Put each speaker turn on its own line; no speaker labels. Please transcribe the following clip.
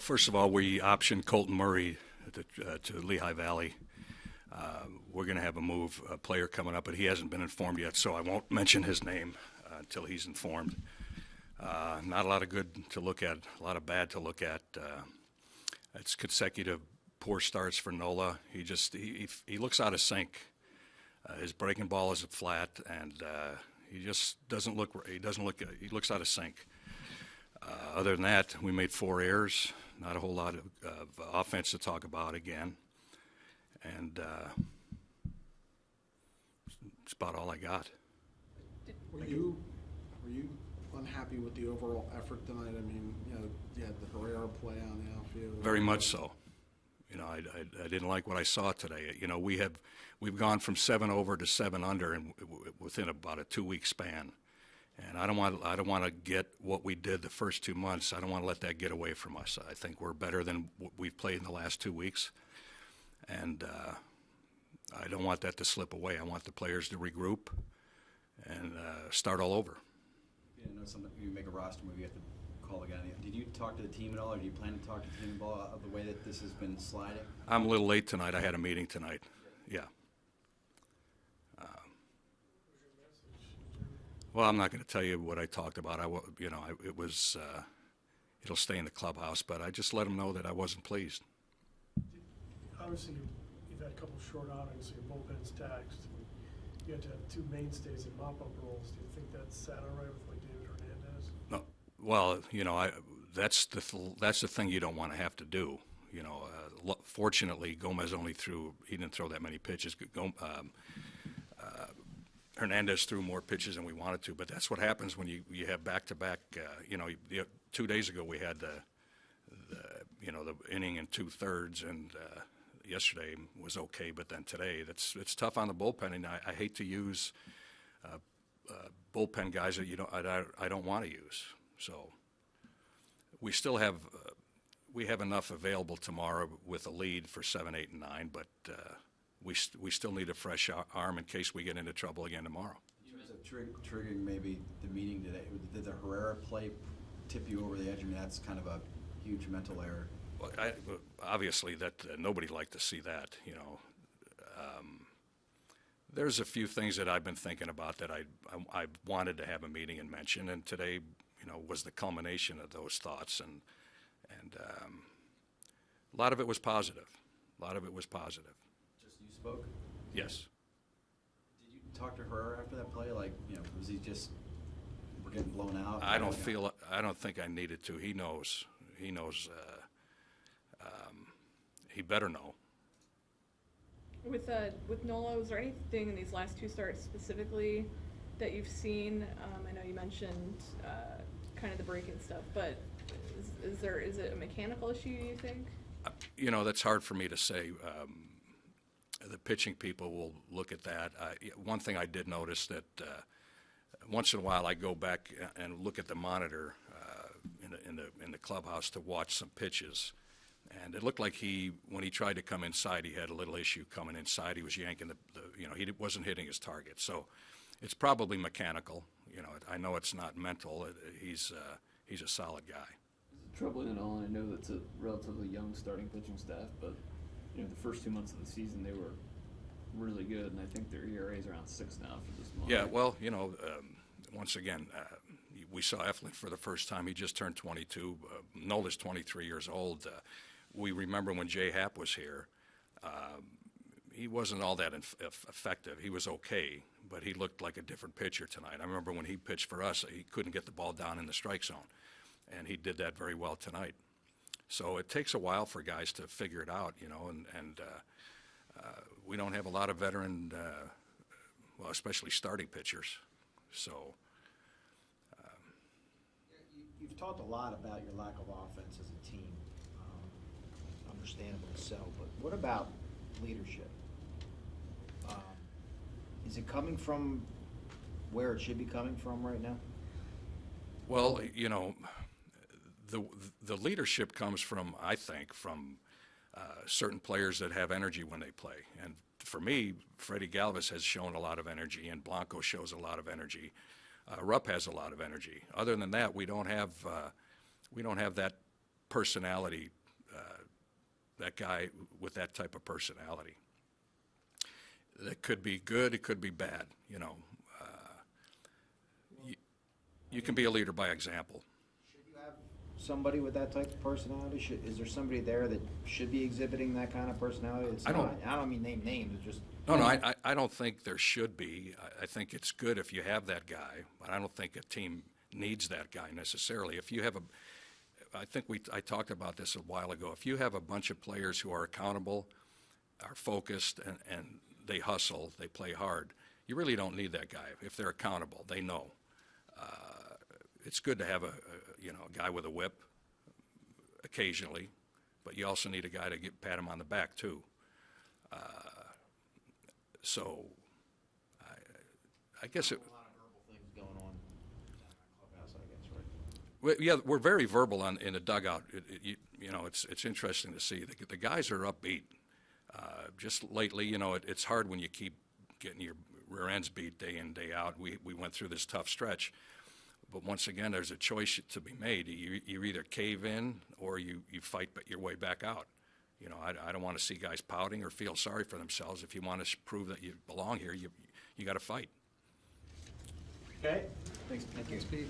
first of all, we optioned Colton Murray to Lehigh Valley. We're going to have a player coming up, but he hasn't been informed yet, so I won't mention his name until he's informed. Not a lot of good to look at, a lot of bad to look at. It's consecutive poor starts for Nola. He looks out of sync. His breaking ball is flat, and he just doesn't look. He looks out of sync. Other than that, we made 4 errors. Not a whole lot of offense to talk about again, and that's about all I got.
Were you unhappy with the overall effort tonight? I mean, you had the Herrera play on the outfield.
Very much so. I didn't like what I saw today. We've gone from 7 over to 7 under within about a 2-week span, and I don't want to get what we did the first 2 months. I don't want to let that get away from us. I think we're better than what we've played in the last 2 weeks, and I don't want that to slip away. I want the players to regroup and start all over.
I know something you make a roster move, you have to call again. Did you talk to the team at all, or do you plan to talk to the team about the way that this has been sliding?
I'm a little late tonight. I had a meeting tonight. Yeah. Well, I'm not going to tell you what I talked about. It was. It'll stay in the clubhouse, but I just let them know that I wasn't pleased.
Obviously, you've had a couple of short outings, so your bullpen's taxed. You had to have 2 mainstays in mop-up roles. Do you think that sat all right with like David Hernandez?
No. Well, that's the thing you don't want to have to do. Fortunately, Gomez he didn't throw that many pitches. Hernandez threw more pitches than we wanted to, but that's what happens when you have back-to-back. 2 days ago we had the inning in 2/3, and yesterday was okay, but then today it's tough on the bullpen, and I hate to use bullpen guys that I don't want to use. So we still have we have enough available tomorrow with a lead for 7, 8, and 9, but we still need a fresh arm in case we get into trouble again tomorrow.
In terms of triggering maybe the meeting today, did the Herrera play tip you over the edge? I mean, that's kind of a huge mental error.
Well, obviously, that nobody liked to see that. There's a few things that I've been thinking about that I wanted to have a meeting and mention, and today, was the culmination of those thoughts, and a lot of it was positive.
Just you spoke?
Yes.
Did you talk to Herrera after that play? Like, was he just, we're getting blown out?
I don't think I needed to. He knows. He better know.
With Nola, was there anything in these last 2 starts specifically that you've seen? I know you mentioned kind of the breaking stuff, but is it a mechanical issue, you think?
That's hard for me to say. The pitching people will look at that. One thing I did notice that once in a while I go back and look at the monitor in the clubhouse to watch some pitches, and it looked like when he tried to come inside, he had a little issue coming inside. He was yanking he wasn't hitting his target. So it's probably mechanical. I know it's not mental. He's a solid guy.
Troubling and all, and I know that's a relatively young starting pitching staff, but the first 2 months of the season they were really good, and I think their ERA is around 6 now for this month.
Yeah, well, once again, we saw Eflin for the first time. He just turned 22. Nola's 23 years old. We remember when Jay Happ was here. He wasn't all that effective. He was okay, but he looked like a different pitcher tonight. I remember when he pitched for us, he couldn't get the ball down in the strike zone, and he did that very well tonight. So it takes a while for guys to figure it out, and we don't have a lot of veteran, especially starting pitchers. So
you've talked a lot about your lack of offense as a team, understandably so. But what about leadership? Is it coming from where it should be coming from right now?
Well, the leadership comes from, I think, from certain players that have energy when they play. And for me, Freddie Galvis has shown a lot of energy, and Blanco shows a lot of energy. Rupp has a lot of energy. Other than that, we don't have that personality, that guy with that type of personality. That could be good, it could be bad, you know. You can be a leader by example.
Should you have somebody with that type of personality? Is there somebody there that should be exhibiting that kind of personality?
I
don't mean name names, it's just.
No, I don't think there should be. I think it's good if you have that guy, but I don't think a team needs that guy necessarily. If you have I talked about this a while ago. If you have a bunch of players who are accountable, are focused, and they hustle, they play hard, you really don't need that guy. If they're accountable, they know. It's good to have a guy with a whip occasionally, but you also need a guy to pat him on the back too. So I guess it.
A lot of verbal things going on down in the clubhouse, I guess, right?
Well, yeah, we're very verbal in the dugout. It's interesting to see. The guys are upbeat. Just lately, it's hard when you keep getting your rear ends beat day in, day out. We went through this tough stretch. But once again, there's a choice to be made. You either cave in or you fight your way back out. I don't want to see guys pouting or feel sorry for themselves. If you want to prove that you belong here, you got to fight.
Okay.
Thanks, Pete.